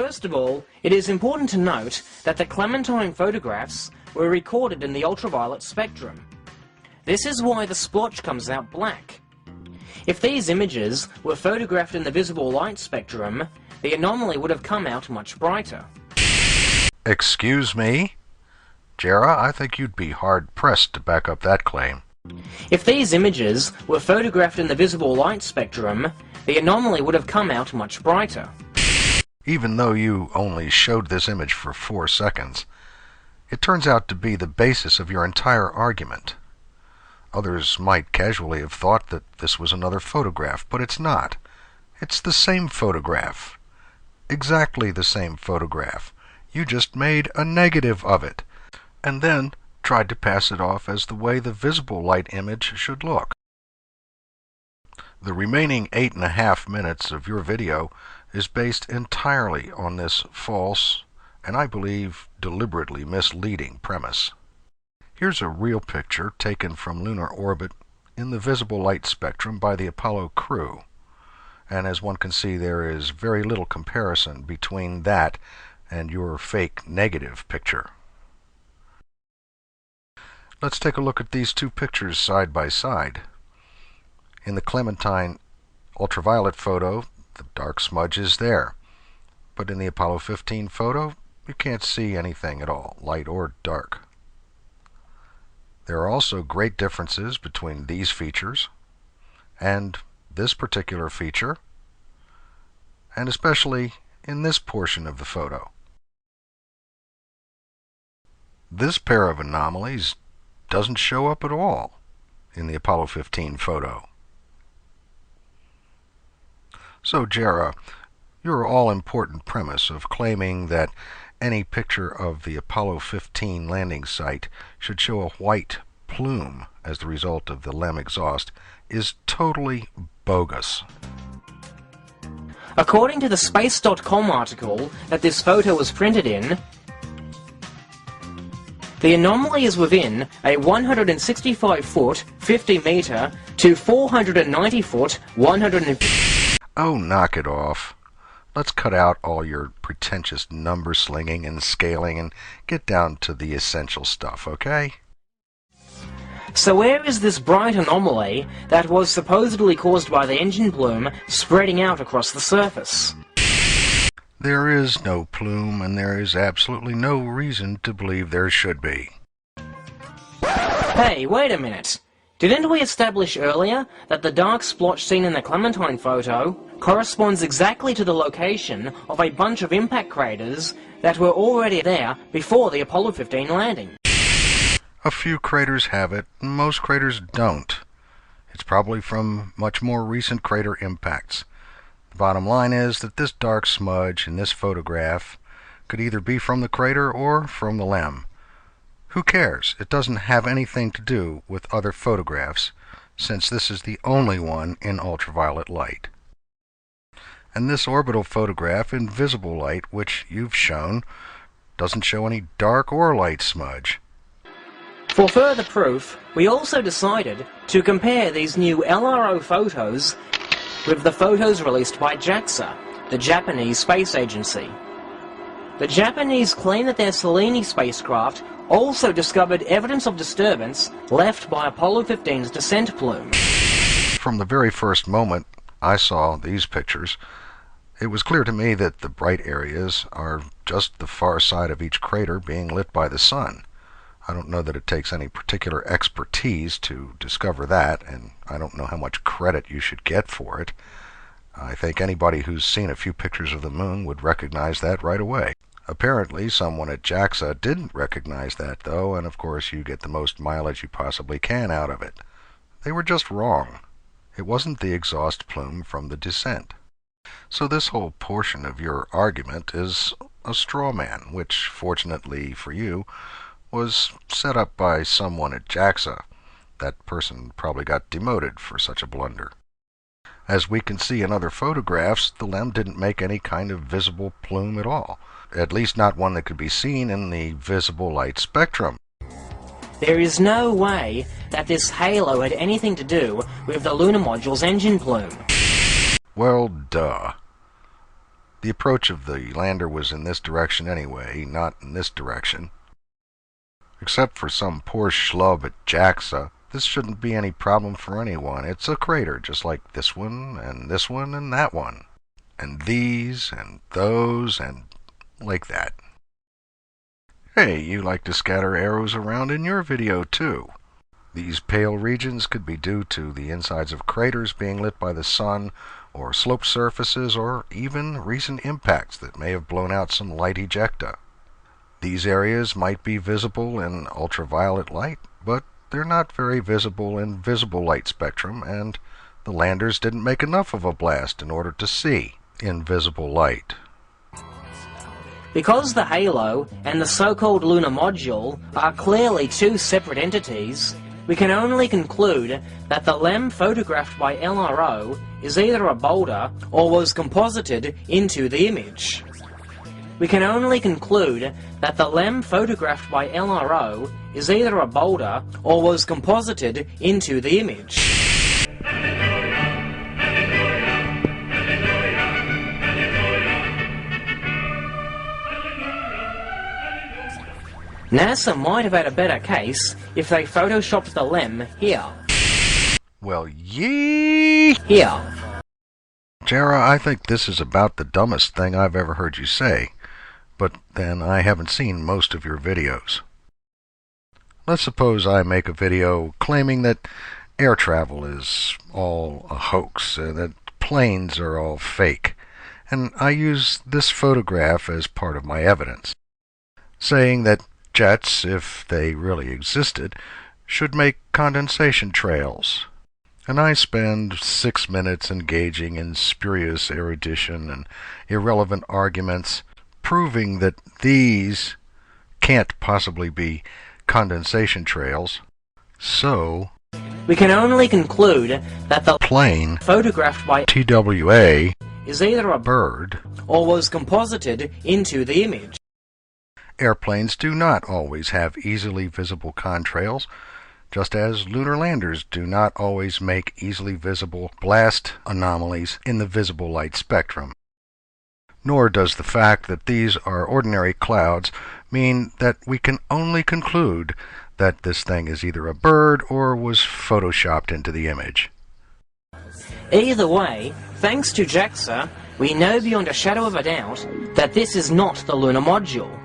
First of all, it is important to note that the Clementine photographs were recorded in the ultraviolet spectrum. This is why the splotch comes out black. If these images were photographed in the visible light spectrum, the anomaly would have come out much brighter. Excuse me? Jarrah, I think you'd be hard-pressed to back up that claim. If these images were photographed in the visible light spectrum, the anomaly would have come out much brighter. Even though you only showed this image for 4 seconds, it turns out to be the basis of your entire argument. Others might casually have thought that this was another photograph, but it's not. It's the same photograph. Exactly the same photograph. You just made a negative of it, and then tried to pass it off as the way the visible light image should look. The remaining 8.5 minutes of your video is based entirely on this false, and I believe deliberately misleading premise. Here's a real picture taken from lunar orbit in the visible light spectrum by the Apollo crew, and as one can see, there is very little comparison between that and your fake negative picture. Let's take a look at these two pictures side by side. In the Clementine ultraviolet photo, the dark smudge is there, but in the Apollo 15 photo, you can't see anything at all, light or dark. There are also great differences between these features and this particular feature, and especially in this portion of the photo. This pair of anomalies doesn't show up at all in the Apollo 15 photo. So, Jarrah, your all-important premise of claiming that any picture of the Apollo 15 landing site should show a white plume as the result of the LEM exhaust is totally bogus. According to the Space.com article that this photo was printed in, the anomaly is within a 165-foot, 50-meter to 490-foot, 150... Oh, knock it off. Let's cut out all your pretentious number slinging and scaling and get down to the essential stuff, okay? So where is this bright anomaly that was supposedly caused by the engine plume spreading out across the surface? There is no plume, and there is absolutely no reason to believe there should be. Hey, wait a minute. Didn't we establish earlier that the dark splotch seen in the Clementine photo corresponds exactly to the location of a bunch of impact craters that were already there before the Apollo 15 landing? A few craters have it, and most craters don't. It's probably from much more recent crater impacts. The bottom line is that this dark smudge in this photograph could either be from the crater or from the LEM. Who cares? It doesn't have anything to do with other photographs, since this is the only one in ultraviolet light. And this orbital photograph in visible light, which you've shown, doesn't show any dark or light smudge. For further proof, we also decided to compare these new LRO photos with the photos released by JAXA, the Japanese space agency. The Japanese claim that their Selene spacecraft also discovered evidence of disturbance left by Apollo 15's descent plume. From the very first moment I saw these pictures, it was clear to me that the bright areas are just the far side of each crater being lit by the sun. I don't know that it takes any particular expertise to discover that, and I don't know how much credit you should get for it. I think anybody who's seen a few pictures of the moon would recognize that right away. Apparently, someone at JAXA didn't recognize that, though, and of course you get the most mileage you possibly can out of it. They were just wrong. It wasn't the exhaust plume from the descent. So this whole portion of your argument is a straw man, which, fortunately for you, was set up by someone at JAXA. That person probably got demoted for such a blunder. As we can see in other photographs, the LEM didn't make any kind of visible plume at all. At least not one that could be seen in the visible light spectrum. There is no way that this halo had anything to do with the lunar module's engine plume. Well, duh. The approach of the lander was in this direction anyway, not in this direction. Except for some poor schlub at JAXA, this shouldn't be any problem for anyone. It's a crater, just like this one, and that one. And these, and those, and like that. Hey, you like to scatter arrows around in your video too. These pale regions could be due to the insides of craters being lit by the sun, or sloped surfaces, or even recent impacts that may have blown out some light ejecta. These areas might be visible in ultraviolet light, but they're not very visible in visible light spectrum, and the landers didn't make enough of a blast in order to see invisible light. Because the halo and the so-called lunar module are clearly two separate entities, we can only conclude that the LEM photographed by LRO is either a boulder or was composited into the image. We can only conclude that the LEM photographed by LRO is either a boulder or was composited into the image. NASA might have had a better case if they photoshopped the LEM here. Well, yee! Here. Jarrah, I think this is about the dumbest thing I've ever heard you say, but then I haven't seen most of your videos. Let's suppose I make a video claiming that air travel is all a hoax, that planes are all fake, and I use this photograph as part of my evidence, saying that jets, if they really existed, should make condensation trails. And I spend 6 minutes engaging in spurious erudition and irrelevant arguments, proving that these can't possibly be condensation trails. So, we can only conclude that the plane photographed by TWA is either a bird or was composited into the image. Airplanes do not always have easily visible contrails, just as lunar landers do not always make easily visible blast anomalies in the visible light spectrum. Nor does the fact that these are ordinary clouds mean that we can only conclude that this thing is either a bird or was photoshopped into the image. Either way, thanks to JAXA, we know beyond a shadow of a doubt that this is not the lunar module.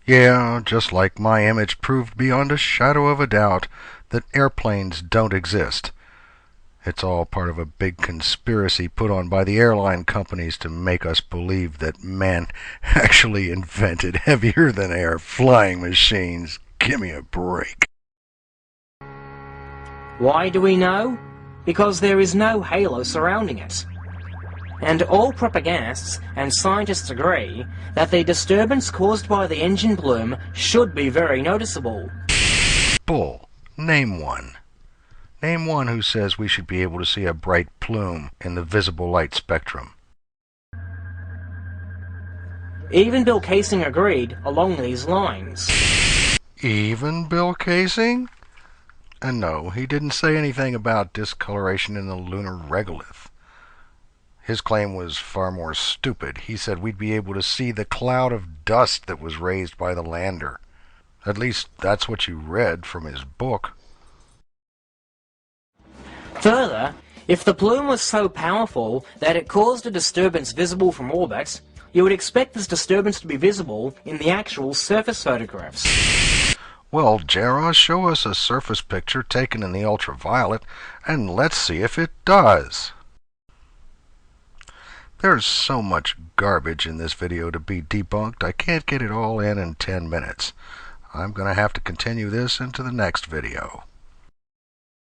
Yeah, just like my image proved beyond a shadow of a doubt that airplanes don't exist. It's all part of a big conspiracy put on by the airline companies to make us believe that man actually invented heavier-than-air flying machines. Give me a break. Why do we know? Because there is no halo surrounding it. And all propagandists and scientists agree that the disturbance caused by the engine plume should be very noticeable. Bull. Name one. Name one who says we should be able to see a bright plume in the visible light spectrum. Even Bill Casing agreed along these lines. Even Bill Casing? And no, he didn't say anything about discoloration in the lunar regolith. His claim was far more stupid. He said we'd be able to see the cloud of dust that was raised by the lander. At least that's what you read from his book. Further, if the plume was so powerful that it caused a disturbance visible from orbit, you would expect this disturbance to be visible in the actual surface photographs. Well, Jarrah, show us a surface picture taken in the ultraviolet, and let's see if it does. There's so much garbage in this video to be debunked, I can't get it all in 10 minutes. I'm going to have to continue this into the next video.